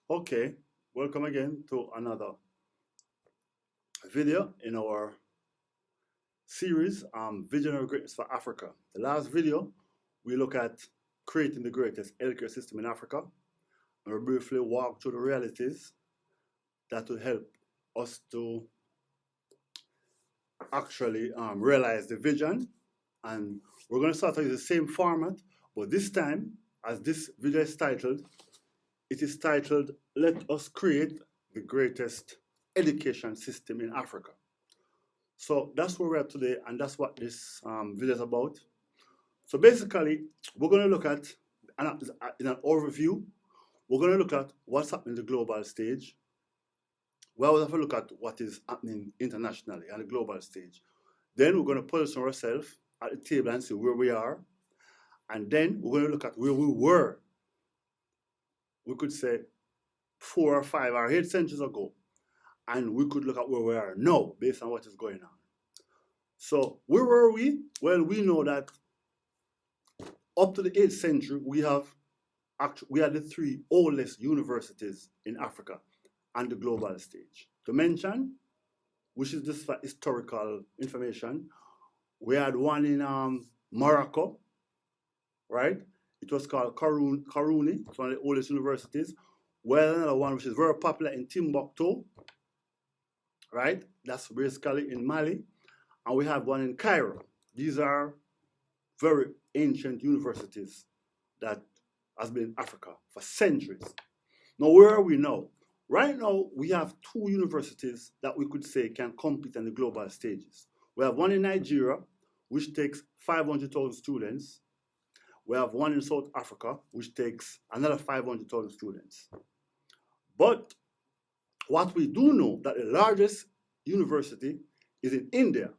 Okay, welcome again to another video in our series, Visionary Greatness for Africa. The last video, we look at creating the greatest healthcare system in Africa, and we briefly walk through the realities that will help us to actually realize the vision. And we're going to start with the same format, but this time, as this video is titled, it is titled, Let Us Create the Greatest Education System in Africa. So that's where we're at today, and that's what this video is about. So basically, we're going to look at, in an overview, we're going to look at what's happening in the global stage. We'll have a look at what is happening internationally on the global stage. Then we're going to position ourselves at the table and see where we are. And then we're going to look at where we were, we could say 4 or 5 or 8 centuries ago. And we could look at where we are now based on what is going on. So where were we? Well, we know that up to the 8th century, we had the 3 oldest universities in Africa on the global stage. To mention, which is just for historical information, we had one in Morocco, right? It was called Karouni. It's one of the oldest universities. Well, another one which is very popular in Timbuktu, right? That's basically in Mali. And we have one in Cairo. These are very ancient universities that has been in Africa for centuries. Now, where are we now? Right now, we have 2 universities that we could say can compete on the global stages. We have one in Nigeria, which takes 500,000 students. We have one in South Africa, which takes another 500,000 students. But what we do know that the largest university is in India.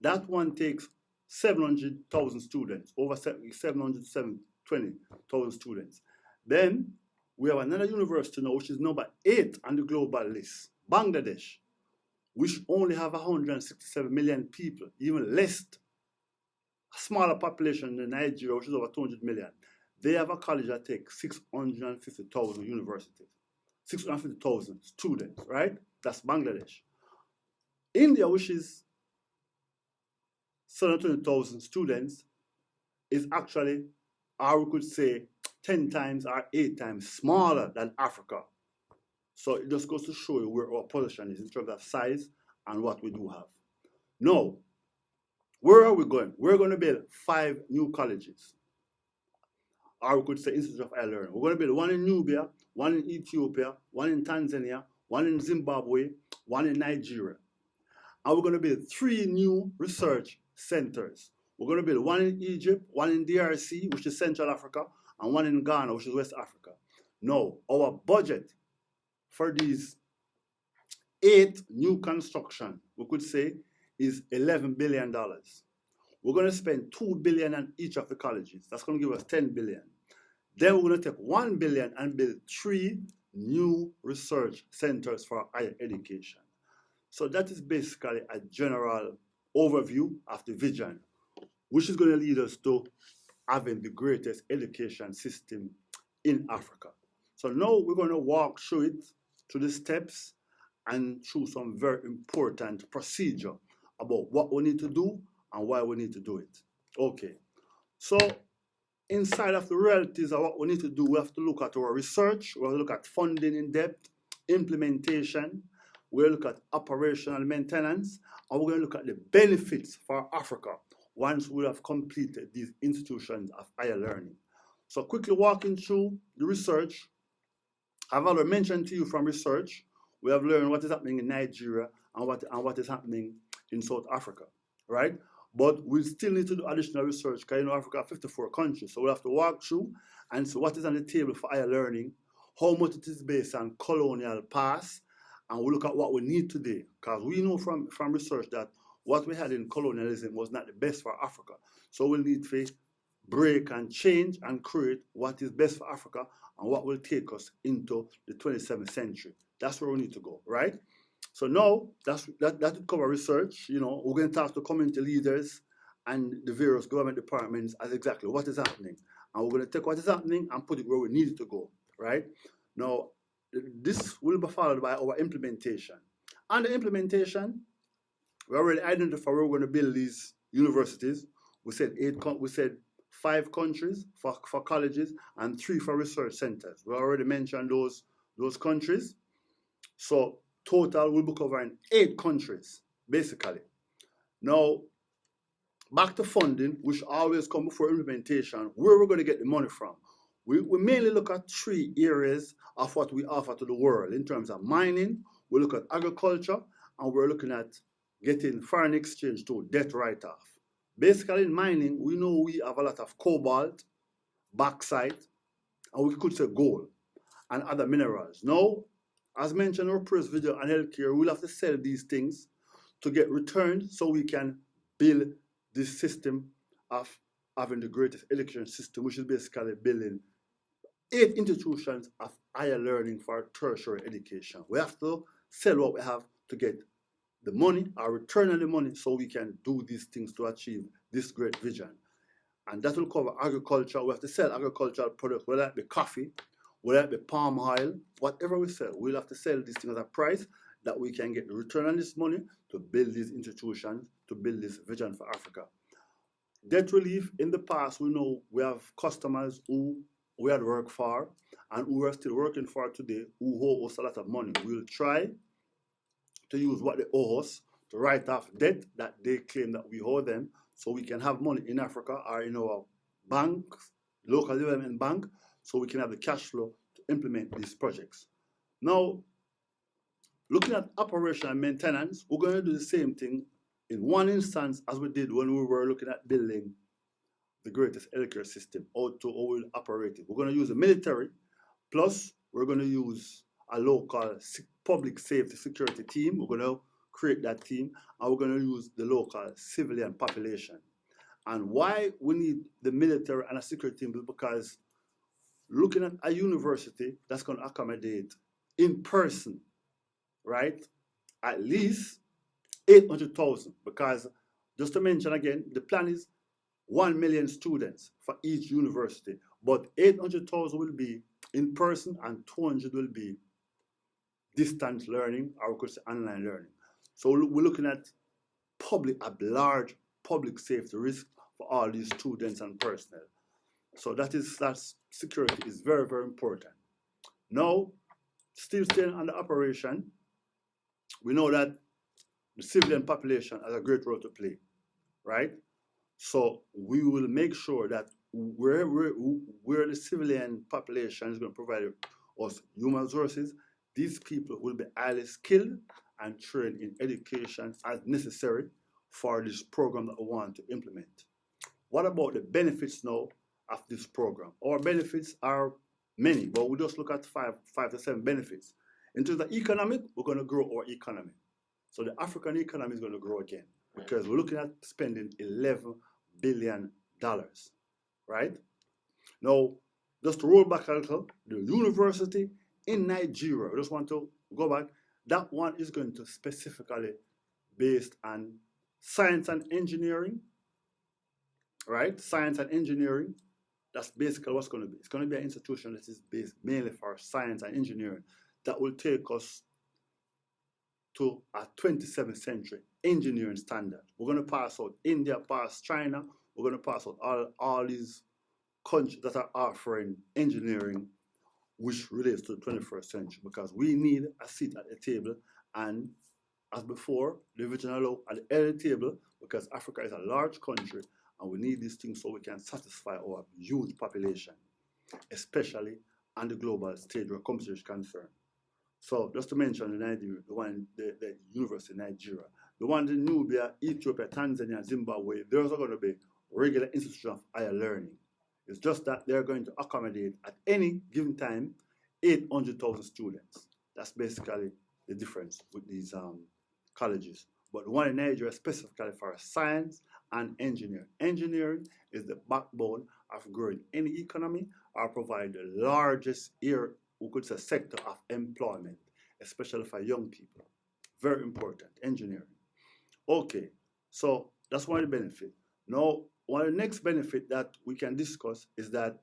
That one takes 700,000 students, over 720,000 students. Then we have another university now, which is number 8 on the global list, Bangladesh, which only have 167 million people, even less, a smaller population than Nigeria, which is over 200 million. They have a college that takes 650,000 universities, 650,000 students, right? That's Bangladesh. India, which is 720,000 students, is actually, or we could say, 10 times or 8 times smaller than Africa. So it just goes to show you where our position is in terms of size and what we do have. Now, where are we going? We're going to build 5 new colleges, or we could say institutes of higher learning. We're going to build one in Nubia, one in Ethiopia, one in Tanzania, one in Zimbabwe, one in Nigeria. And we're going to build 3 new research centers. We're going to build one in Egypt, one in DRC, which is Central Africa, and one in Ghana, which is West Africa. Now, our budget for these 8 new construction, we could say, is $11 billion. We're going to spend $2 billion on each of the colleges. That's going to give us $10 billion. Then we're going to take $1 billion and build 3 new research centers for higher education. So that is basically a general overview of the vision, which is going to lead us to having the greatest education system in Africa. So now we're going to walk through it, through the steps, and through some very important procedure about what we need to do and why we need to do it. Okay, so inside of the realities of what we need to do, we have to look at our research, we have to look at funding in depth, implementation, we'll look at operational maintenance, and we're going to look at the benefits for Africa once we have completed these institutions of higher learning. So quickly walking through the research, I've already mentioned to you from research, we have learned what is happening in Nigeria and what is happening in South Africa, right? But we still need to do additional research because Africa has 54 countries. So we'll have to walk through and see what is on the table for higher learning, how much it is based on colonial past, and we'll look at what we need today. Because we know from research that what we had in colonialism was not the best for Africa. So we'll need to break and change and create what is best for Africa and what will take us into the 27th century. That's where we need to go, right? So now, that will cover research. We're going to talk to community leaders and the various government departments as exactly what is happening. And we're going to take what is happening and put it where we need it to go, right? Now, this will be followed by our implementation. And the implementation, we already identified where we're going to build these universities. We said we said 5 countries for colleges and 3 for research centers. We already mentioned those countries. So total we'll be covering 8 countries, basically. Now, back to funding, which always come before implementation, where we're going to get the money from. We mainly look at 3 areas of what we offer to the world. In terms of mining, we look at agriculture, and we're looking at getting foreign exchange to debt write-off. Basically, in mining, we know we have a lot of cobalt, bauxite, and we could say gold, and other minerals. Now, as mentioned in our previous video on healthcare, we'll have to sell these things to get returns so we can build this system of having the greatest education system, which is basically building 8 institutions of higher learning for tertiary education. We have to sell what we have to get the money, our return on the money, so we can do these things to achieve this great vision. And that will cover agriculture. We have to sell agricultural products, whether it be coffee, whether it be palm oil, whatever we sell, we'll have to sell these things at a price that we can get the return on this money to build these institutions, to build this vision for Africa. Debt relief, in the past, we know we have customers who we had worked for and who are still working for today, who owe us a lot of money. We'll try to use what they owe us to write off debt that they claim that we owe them, so we can have money in Africa or in our banks, local development bank, so we can have the cash flow to implement these projects. Now, looking at operation and maintenance, we're going to do the same thing in one instance as we did when we were looking at building the greatest healthcare system, how we'll operate it. We're going to use the military, plus we're going to use a local public safety security team. We're going to create that team, and we're going to use the local civilian population. And why we need the military and a security team is because looking at a university that's going to accommodate in person, right, at least 800,000, because just to mention again, the plan is 1 million students for each university, but 800,000 will be in person and 200 will be distance learning, or we could say online learning. So we're looking at a large public safety risk for all these students and personnel. So that security is very, very important. Now, still staying on the operation, we know that the civilian population has a great role to play, right? So we will make sure that where the civilian population is going to provide us human resources, these people will be highly skilled and trained in education as necessary for this program that we want to implement. What about the benefits now of this program? Our benefits are many, but we just look at five to 7 benefits. In terms of economic, we're going to grow our economy. So the African economy is going to grow again because we're looking at spending $11 billion, right? Now, just to roll back a little, the university in Nigeria, I just want to go back, that one is going to specifically based on science and engineering, right? Science and engineering, that's basically what's going to be. It's going to be an institution that is based mainly for science and engineering that will take us to a 27th century engineering standard. We're going to pass out India, pass China, we're going to pass out all these countries that are offering engineering which relates to the 21st century, because we need a seat at the table, and as before, the original law at the head of the table, because Africa is a large country and we need these things so we can satisfy our huge population, especially on the global stage where competition is concerned. So just to mention the university in Nigeria, the one in Nubia, Ethiopia, Tanzania, Zimbabwe, those are going to be regular institutions of higher learning. It's just that they're going to accommodate at any given time 800,000 students. That's basically the difference with these colleges. But the one in Nigeria specifically for science and engineering. Engineering is the backbone of growing any economy or provide the largest we could say sector of employment, especially for young people. Very important, engineering. Okay, so that's one of the benefits. Now, one of the next benefit that we can discuss is that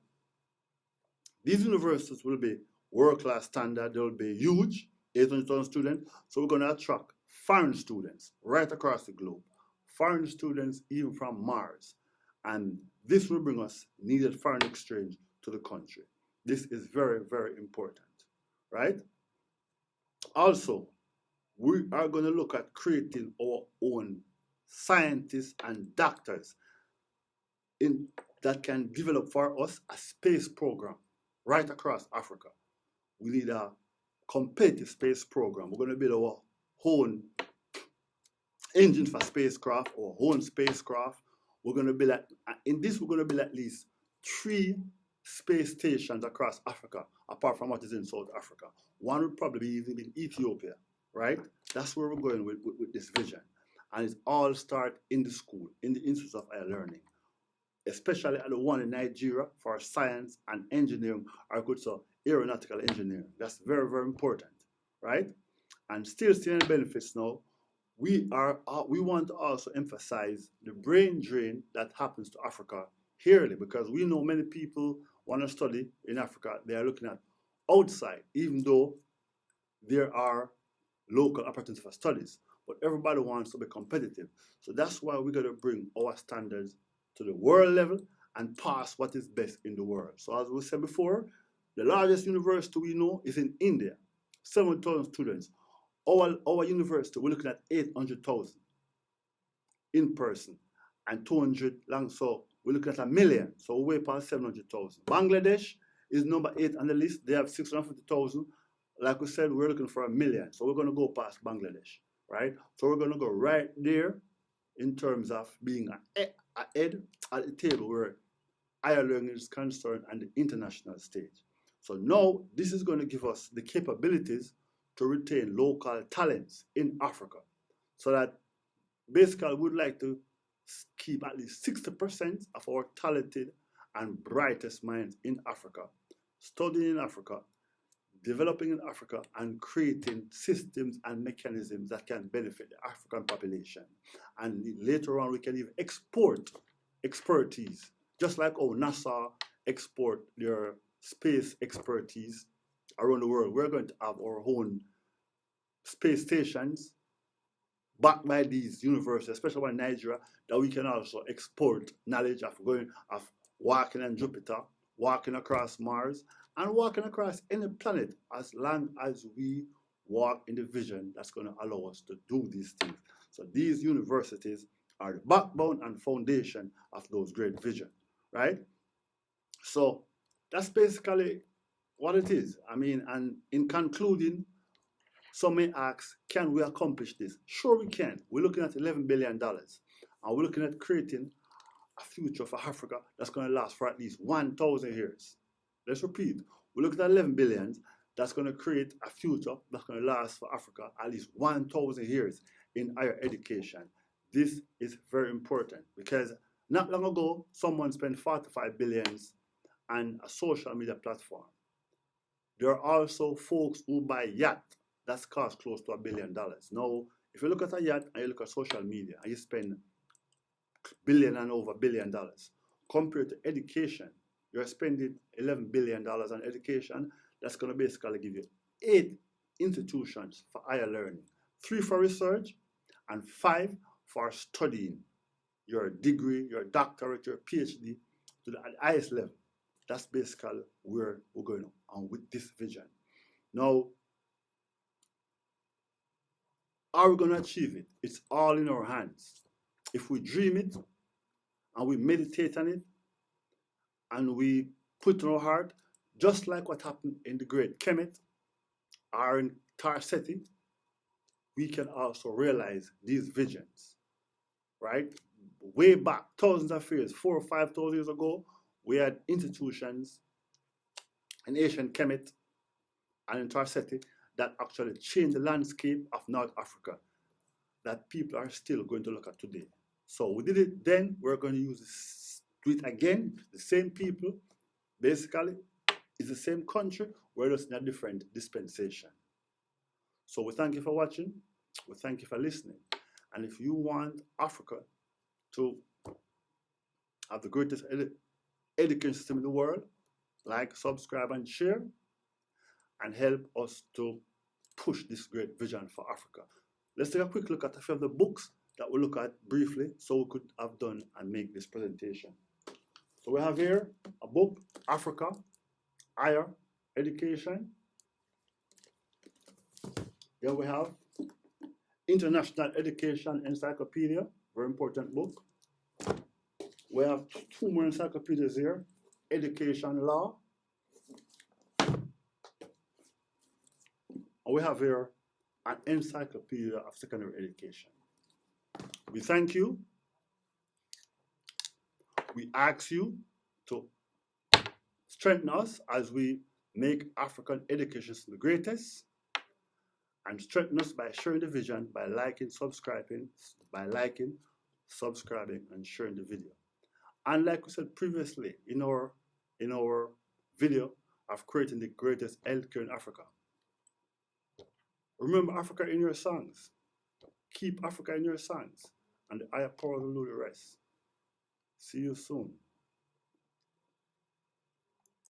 these universities will be world-class standard. They'll be huge, 800,000 students. So we're going to attract foreign students right across the globe, foreign students even from Mars. And this will bring us needed foreign exchange to the country. This is very, very important, right? Also, we are going to look at creating our own scientists and doctors that can develop for us a space program right across Africa. We need a competitive space program. We're going to build our own engine for spacecraft, our own spacecraft. We're going to build we're going to build at least 3 space stations across Africa, apart from what is in South Africa. One would probably be even in Ethiopia, right? That's where we're going with this vision. And it all starts in the school, in the Institute of Higher Learning, especially at the one in Nigeria for science and engineering, or good so aeronautical engineering. That's very, very important, right? And still seeing the benefits now, we want to also emphasize the brain drain that happens to Africa yearly, because we know many people want to study in Africa. They are looking at outside, even though there are local opportunities for studies, but everybody wants to be competitive. So that's why we got to bring our standards to the world level and pass what is best in the world. So as we said before, the largest university we know is in India, 7,000 students. Our university, we're looking at 800,000 in person and 200 long, so we're looking at 1 million, so we're way past 700,000. Bangladesh is number 8 on the list. They have 650,000. Like we said, we're looking for 1 million, so we're going to go past Bangladesh, right? So we're going to go right there in terms of being ahead at the table where higher learning is concerned and the international stage. So now this is going to give us the capabilities to retain local talents in Africa, so that basically we'd like to keep at least 60% of our talented and brightest minds in Africa, studying in Africa, developing in Africa, and creating systems and mechanisms that can benefit the African population. And later on, we can even export expertise, just like how NASA export their space expertise around the world. We're going to have our own space stations backed by these universities, especially in Nigeria, that we can also export knowledge of walking on Jupiter, walking across Mars, and walking across any planet, as long as we walk in the vision that's going to allow us to do these things. So these universities are the backbone and foundation of those great visions, right? So that's basically what it is. I mean, and in concluding, some may ask, can we accomplish this? Sure we can. We're looking at $11 billion, and we're looking at creating a future for Africa that's going to last for at least 1,000 years. Let's repeat. We're looking at 11 billion that's going to create a future that's going to last for Africa at least 1,000 years in higher education. This is very important, because not long ago, someone spent 45 billions on a social media platform. There are also folks who buy yacht that's cost close to $1 billion. Now, if you look at a yacht and you look at social media and you spend billion and over $1 billion, compared to education, you're spending $11 billion on education. That's going to basically give you 8 institutions for higher learning, 3 for research, and 5 for studying your degree, your doctorate, your PhD to the highest level. That's basically where we're going on with this vision. Now, how are we going to achieve it? It's all in our hands. If we dream it and we meditate on it and we put in our heart, just like what happened in the great Kemet or in Tar City, we can also realize these visions, right? Way back, thousands of years, 4,000 or 5,000 years ago, we had institutions in ancient Kemet and in Tar City that actually changed the landscape of North Africa that people are still going to look at today. So we did it then, we're going to do it again. The same people, basically, it's the same country, we're just in a different dispensation. So we thank you for watching, we thank you for listening. And if you want Africa to have the greatest education system in the world, like, subscribe, and share. and help us to push this great vision for Africa. Let's take a quick look at a few of the books that we'll look at briefly so we could have done and make this presentation. So we have here a book, Africa, Higher Education. Here we have International Education Encyclopedia, very important book. We have two more encyclopedias here, Education Law. And we have here an encyclopedia of secondary education. We thank you. We ask you to strengthen us as we make African education the greatest, and strengthen us by sharing the vision, by liking, subscribing, and sharing the video. And like we said previously in our video of creating the greatest healthcare in Africa. Remember Africa in your songs. Keep Africa in your songs, and the higher power will do the rest. See you soon.